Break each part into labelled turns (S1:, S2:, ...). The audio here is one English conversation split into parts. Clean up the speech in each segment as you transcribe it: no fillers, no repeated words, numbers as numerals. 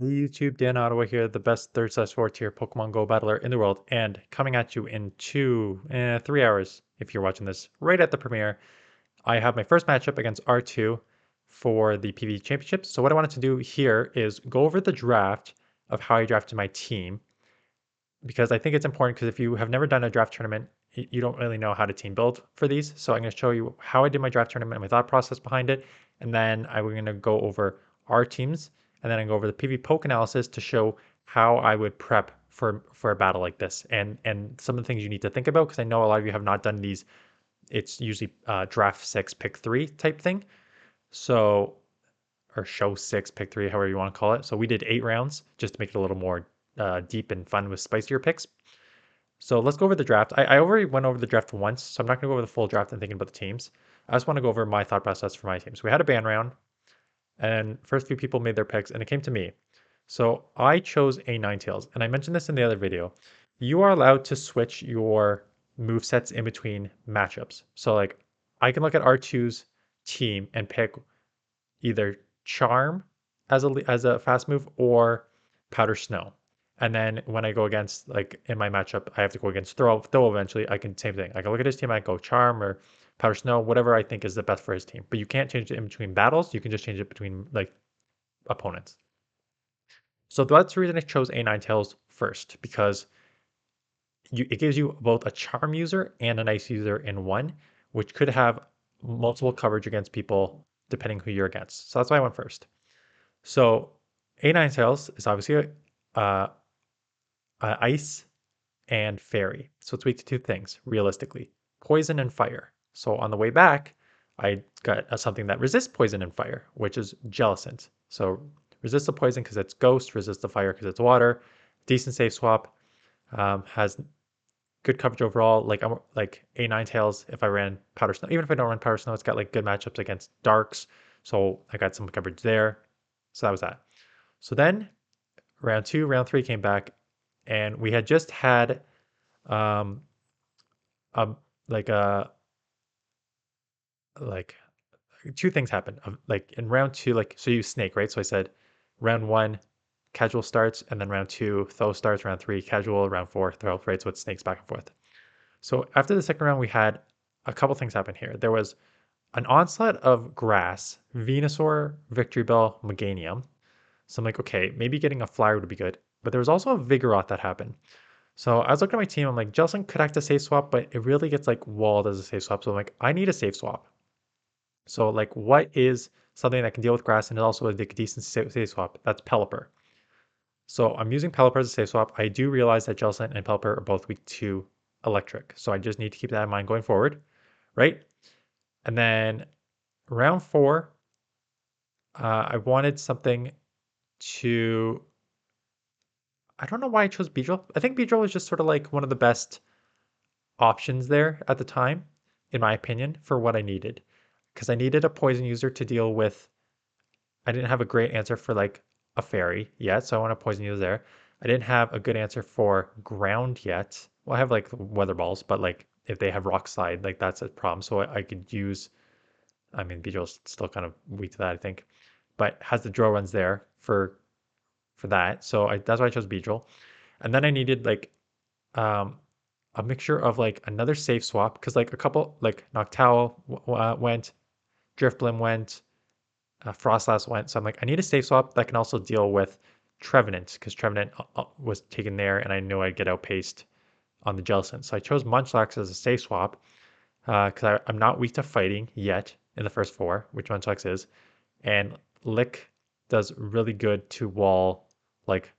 S1: Hey YouTube, DanOttawa here, the best 3/4 tier Pokemon Go battler in the world, and coming at you in 3 hours, if you're watching this right at the premiere. I have my first matchup against R2 for the PvE Championships. So what I wanted to do here is go over the draft of how I drafted my team, because I think it's important because if you have never done a draft tournament, you don't really know how to team build for these. So I'm going to show you how I did my draft tournament and my thought process behind it. And then I'm going to go over our teams, and then I go over the PV poke analysis to show how I would prep for a battle like this, and some of the things you need to think about, because I know a lot of you have not done these. It's usually draft 6, pick 3 type thing. So, or show 6, pick 3, however you want to call it. So we did 8 rounds just to make it a little more deep and fun with spicier picks. So let's go over the draft. I already went over the draft once, so I'm not going to go over the full draft and thinking about the teams. I just want to go over my thought process for my team. So we had a ban round, and first few people made their picks, and it came to me. So I chose a Ninetales, and I mentioned this in the other video. You are allowed to switch your move sets in between matchups. So like I can look at R2's team and pick either Charm as a fast move or Powder Snow. And then when I go against, like in my matchup, I have to go against Throw eventually. I can, same thing. I can look at his team, I go Charm or Powder Snow, whatever I think is the best for his team. But you can't change it in between battles. You can just change it between like opponents. So that's the reason I chose A Ninetales first, because it gives you both a Charm user and an Ice user in one, which could have multiple coverage against people depending who you're against. So that's why I went first. So A Ninetales is obviously ice and fairy. So it's weak to two things, realistically, poison and fire. So on the way back, I got something that resists poison and fire, which is Jellicent. So resist the poison because it's ghost, resist the fire because it's water. Decent save swap, has good coverage overall. Like I'm like A Ninetales if I ran Powder Snow. Even if I don't run Powder Snow, it's got like good matchups against Darks. So I got some coverage there. So that was that. So then round 2, round 3 came back, and we had just had um a like a like two things happened. Like in round 2, like so you snake, right? So I said round 1 casual starts, and then round 2 throw starts, round 3 casual, round 4 throw, right? So it snakes back and forth. So after the second round, we had a couple things happen here. There was an onslaught of grass, Venusaur, Victory Bell, Meganium. So I'm like, okay, maybe getting a flyer would be good. But there was also a Vigoroth that happened. So I was looking at my team. I'm like, Jelson could act a safe swap, but it really gets like walled as a safe swap. So I'm like, I need a safe swap. So like, what is something that can deal with grass and is also a decent safe swap? That's Pelipper. So I'm using Pelipper as a safe swap. I do realize that Jelson and Pelipper are both weak to electric. So I just need to keep that in mind going forward, right? And then round 4, I wanted something to. I don't know why I chose Beedrill. I think Beedrill was just sort of like one of the best options there at the time, in my opinion, for what I needed. Because I needed a poison user to deal with. I didn't have a great answer for like a fairy yet, so I want a poison user there. I didn't have a good answer for ground yet. Well, I have like weather balls, but like if they have rock slide, like that's a problem. So I could use. I mean, Beedrill's still kind of weak to that, I think, but has the draw runs there for that. So that's why I chose Beedrill. And then I needed like um a mixture of like another safe swap, because like a couple like Noctowl went, Driftblim went, Frostlass went. So I'm like, I need a safe swap that can also deal with Trevenant, because Trevenant was taken there, and I knew I'd get outpaced on the Jellicent. So I chose Munchlax as a safe swap, because I'm not weak to fighting yet in the first 4, which Munchlax is, and Lick does really good to wall like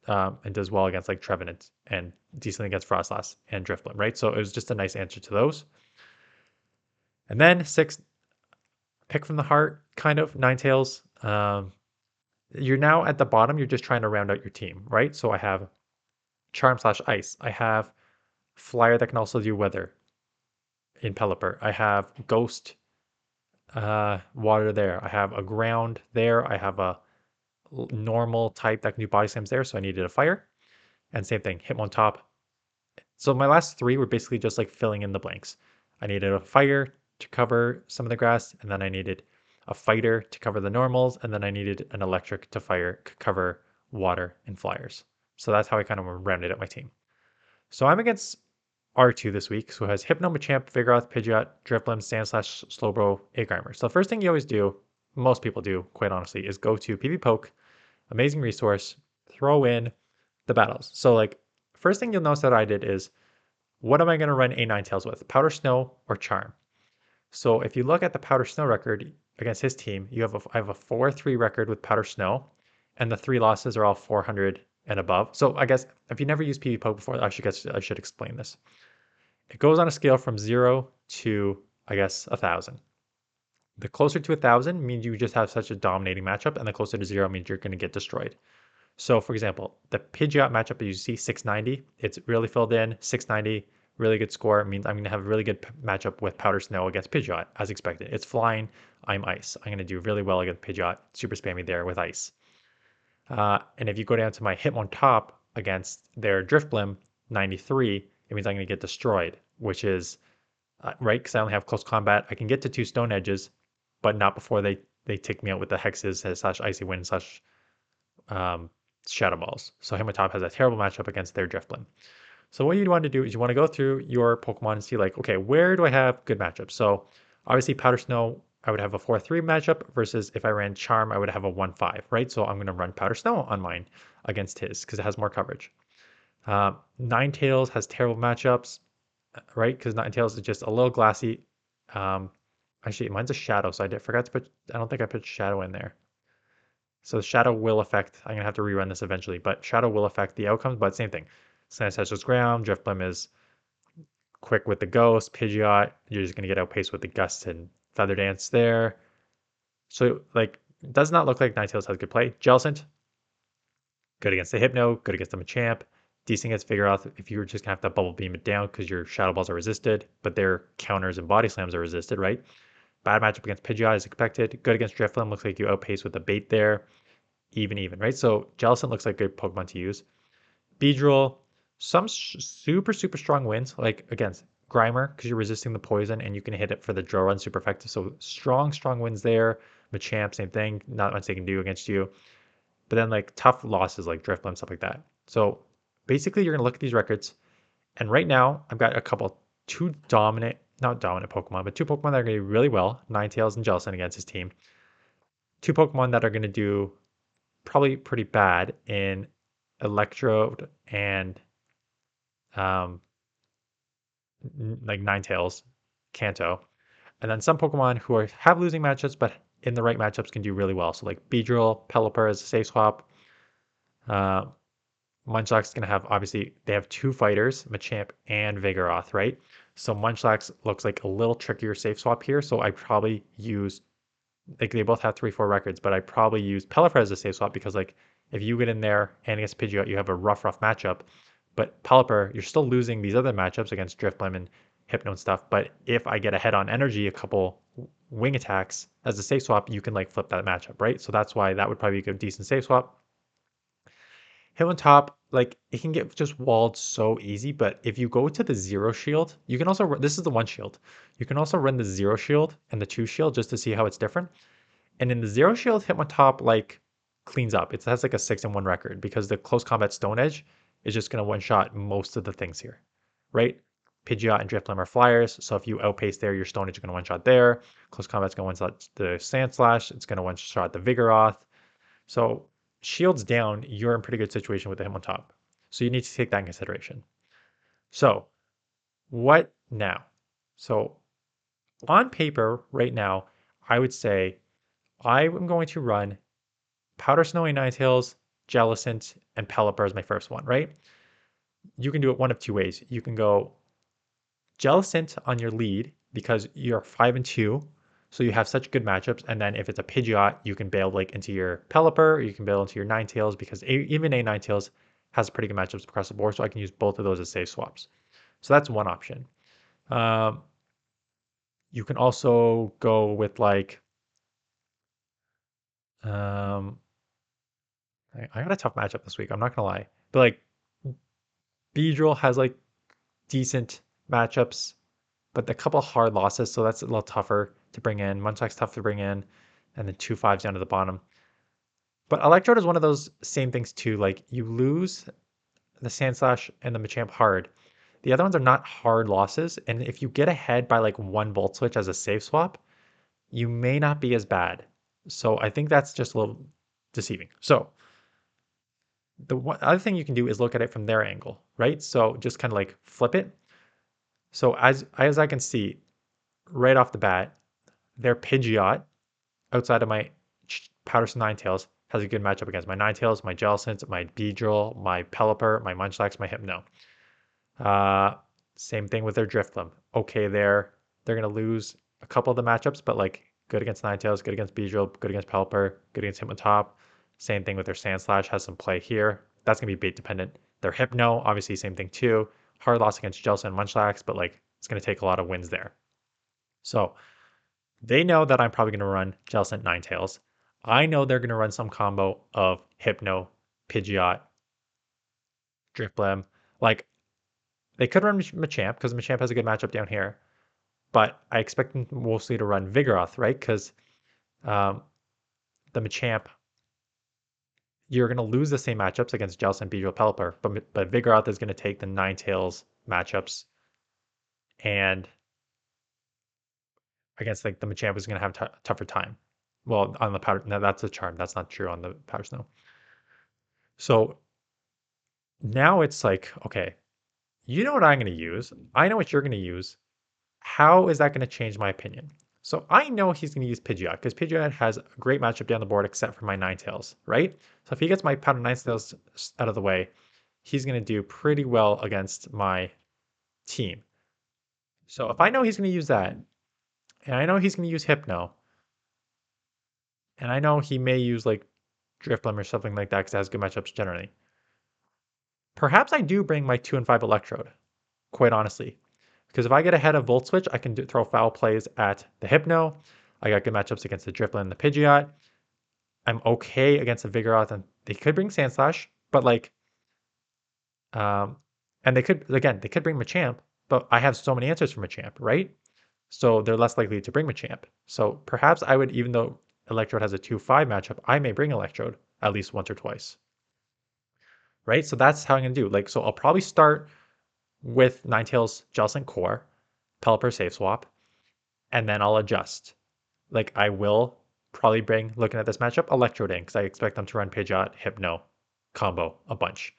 S1: and does well against like Trevenant and decently against Frostlass and Drifblim, right? So it was just a nice answer to those. And then 6, pick from the heart, kind of Ninetales. You're now at the bottom. You're just trying to round out your team, right? So I have Charm slash Ice. I have Flyer that can also do Weather in Pelipper. I have Ghost Water there. I have a Ground there. I have a normal type that can do Body Slams there. So I needed a Fire. And same thing, Hitmontop. So my last 3 were basically just like filling in the blanks. I needed a fire to cover some of the grass, and then I needed a fighter to cover the normals, and then I needed an electric to cover water and flyers. So that's how I kind of rounded up my team. So I'm against R2 this week, who has Hypno, Machamp, Vigoroth, Pidgeot, Drifblim, Sandslash, Slowbro, Egrimer. So the first thing you always do, most people do, quite honestly, is go to PV Poke, amazing resource, throw in the battles. So like, first thing you'll notice that I did is, what am I going to run a Ninetales with? Powder Snow or Charm? So if you look at the Powder Snow record against his team, I have a 4-3 record with Powder Snow, and the 3 losses are all 400 and above. So I guess if you never used PV Poke before, I should explain this. It goes on a scale from 0 to, I guess, 1,000. The closer to 1,000 means you just have such a dominating matchup, and the closer to 0 means you're going to get destroyed. So for example, the Pidgeot matchup that you see, 690, it's really filled in, 690, really good score, means I'm going to have a really good matchup with Powder Snow against Pidgeot, as expected. It's flying, I'm ice. I'm going to do really well against Pidgeot, super spammy there with ice. And if you go down to my Hitmontop against their Drifblim, 93, it means I'm going to get destroyed, which is, right, because I only have close combat. I can get to 2 Stone Edges, but not before they take me out with the Hexes slash Icy Wind slash Shadow Balls. So Hitmontop has a terrible matchup against their Drifblim. So what you want to do is you want to go through your Pokemon and see like, okay, where do I have good matchups? So obviously Powder Snow, I would have a 4-3 matchup versus if I ran Charm, I would have a 1-5, right? So I'm going to run Powder Snow on mine against his because it has more coverage. Ninetales has terrible matchups, right? Because Ninetales is just a little glassy. Actually, mine's a Shadow, so forgot to put, I don't think I put Shadow in there. So Shadow will affect, I'm going to have to rerun this eventually, but Shadow will affect the outcomes, but same thing. Sandslash is ground, Drifblim is quick with the Ghost, Pidgeot, you're just going to get outpaced with the Gust and Feather Dance there. So, like, it does not look like Ninetales has good play. Jellicent, good against the Hypno, good against the Machamp, decent against Vigoroth if you're just going to have to Bubble Beam it down because your Shadow Balls are resisted, but their counters and Body Slams are resisted, right? Bad matchup against Pidgeot as expected. Good against Drifblim, looks like you outpace with the bait there. Even, right? So Jellicent looks like a good Pokemon to use. Beedrill, some super strong wins, like against Grimer, because you're resisting the poison and you can hit it for the draw run super effective. So strong wins there. Machamp, same thing, not much they can do against you. But then like tough losses like Drifblim, stuff like that. So basically you're gonna look at these records, and right now I've got two dominant, not dominant Pokemon, but 2 Pokemon that are gonna do really well, Ninetales and Jellicent against his team. 2 Pokemon that are gonna do probably pretty bad in Electrode and like Ninetales, Kanto, and then some Pokemon who have losing matchups, but in the right matchups can do really well. So like Beedrill, Pelipper is a safe swap. Munchlax's gonna have, obviously they have 2 fighters, Machamp and Vigoroth, right? So Munchlax looks like a little trickier safe swap here. So I probably use, like they both have 3-4 records, but I probably use Pelipper as a safe swap because like if you get in there and against Pidgeot, you have a rough matchup. But Pelipper, you're still losing these other matchups against Drifblim and Hypno and stuff. But if I get ahead on energy, a couple wing attacks as a safe swap, you can like flip that matchup, right? So that's why that would probably be a decent safe swap. Hitmontop, like it can get just walled so easy, but if you go to the 0 shield, you can also, this is the 1 shield. You can also run the 0 shield and the 2 shield just to see how it's different. And in the 0 shield, Hitmontop like cleans up. It has like a 6-1 record because the close combat Stone Edge is just going to one-shot most of the things here, right? Pidgeot and Drifblim are flyers, so if you outpace there, your Stone Edge is going to one-shot there. Close combat's going to one-shot the Sandslash. It's going to one-shot the Vigoroth. So shields down, you're in pretty good situation with the Hitmontop. So you need to take that in consideration. So what now? So on paper right now, I would say I am going to run Powder Snow and Ninetales, Jellicent, and Pelipper as my first one, right? You can do it one of 2 ways. You can go Jellicent on your lead because you're 5-2, so you have such good matchups. And then if it's a Pidgeot, you can bail like into your Pelipper, or you can bail into your Ninetales because even a Ninetales has pretty good matchups across the board. So I can use both of those as safe swaps. So that's one option. You can also go with like, I got a tough matchup this week. I'm not gonna lie, but like Beedrill has like decent matchups, but a couple hard losses, so that's a little tougher to bring in. Munchlax's tough to bring in. and then 2 5s down to the bottom. But Electrode is one of those same things too. Like you lose the Sand Slash and the Machamp hard. The other ones are not hard losses, and if you get ahead by like one Volt Switch as a safe swap, you may not be as bad. So I think that's just a little deceiving. So the other thing you can do is look at it from their angle, right? So just kind of like flip it. So as I can see right off the bat, their Pidgeot outside of my Powder Ninetales has a good matchup against my Ninetales, my Jellicent, my Beedrill, my Pelipper, my Munchlax, my Hypno. Uh, Same thing with their Drifblim. Okay, they're gonna lose a couple of the matchups, but like good against Ninetales, good against Beedrill, good against Pelipper, good against Hitmontop. Same thing with their Sandslash, has some play here. That's gonna be bait dependent. Their Hypno, obviously same thing too. Hard loss against Jellicent and Munchlax, but like it's gonna take a lot of wins there. So they know that I'm probably gonna run Jellicent Ninetales. I know they're gonna run some combo of Hypno, Pidgeot, Drifblim. Like they could run Machamp because Machamp has a good matchup down here, but I expect them mostly to run Vigoroth, right? Because um, the Machamp, you're going to lose the same matchups against Jellicent, Beedrill, Pelipper, but Vigoroth is going to take the Ninetales matchups, and against like the Machamp is going to have tougher time. Well, on the powder, no, that's a charm. That's not true on the powder snow. So now it's like, okay, you know what I'm going to use. I know what you're going to use. How is that going to change my opinion? So I know he's going to use Pidgeot because Pidgeot has a great matchup down the board except for my Ninetales, right? So if he gets my Powder Ninetales out of the way, he's going to do pretty well against my team. So if I know he's going to use that, and I know he's going to use Hypno, and I know he may use like Drifblim or something like that because it has good matchups generally, perhaps I do bring my 2 and 5 Electrode, quite honestly. Because if I get ahead of Volt Switch, I can throw foul plays at the Hypno. I got good matchups against the Drifblim and the Pidgeot. I'm okay against the Vigoroth, and they could bring Sandslash, but like, um, and they could bring Machamp, but I have so many answers for Machamp, right? So they're less likely to bring Machamp. So perhaps I would, even though Electrode has a 2-5 matchup, I may bring Electrode at least once or twice, right? So that's how I'm gonna do. Like, so I'll probably start with Ninetales, Jellicent Core, Pelipper Safe Swap, and then I'll adjust. Like I will probably bring, looking at this matchup, Electrode in because I expect them to run Pidgeot, Hypno combo a bunch.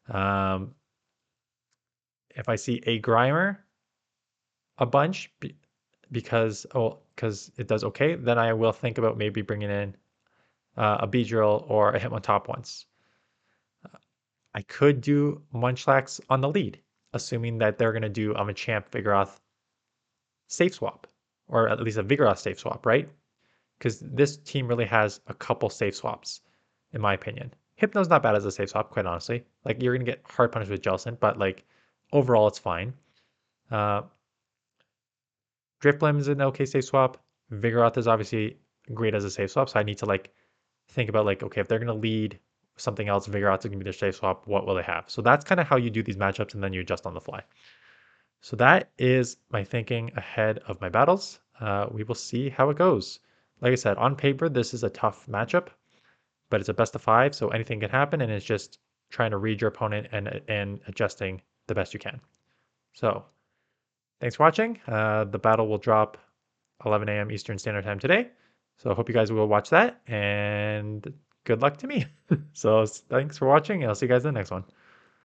S1: Um, if I see a Grimer a bunch because it does okay, then I will think about maybe bringing in a Beedrill or a Hitmontop once. I could do Munchlax on the lead, assuming that they're going to do a Machamp Vigoroth safe swap, or at least a Vigoroth safe swap, right? Because this team really has a couple safe swaps, in my opinion. Hypno's not bad as a safe swap, quite honestly. Like you're gonna get hard punished with Jellicent, but like overall it's fine. Uh, Drifblim is an okay safe swap. Vigoroth is obviously great as a safe swap, so I need to like think about like, okay, if they're gonna lead something else, Vigoroth is gonna be their safe swap, what will they have? So that's kind of how you do these matchups and then you adjust on the fly. So that is my thinking ahead of my battles. We will see how it goes. Like I said, on paper, this is a tough matchup, but it's a best of 5, so anything can happen, and it's just trying to read your opponent and adjusting the best you can. So thanks for watching. The battle will drop 11 a.m. Eastern Standard Time today, so I hope you guys will watch that, and good luck to me. So thanks for watching, and I'll see you guys in the next one.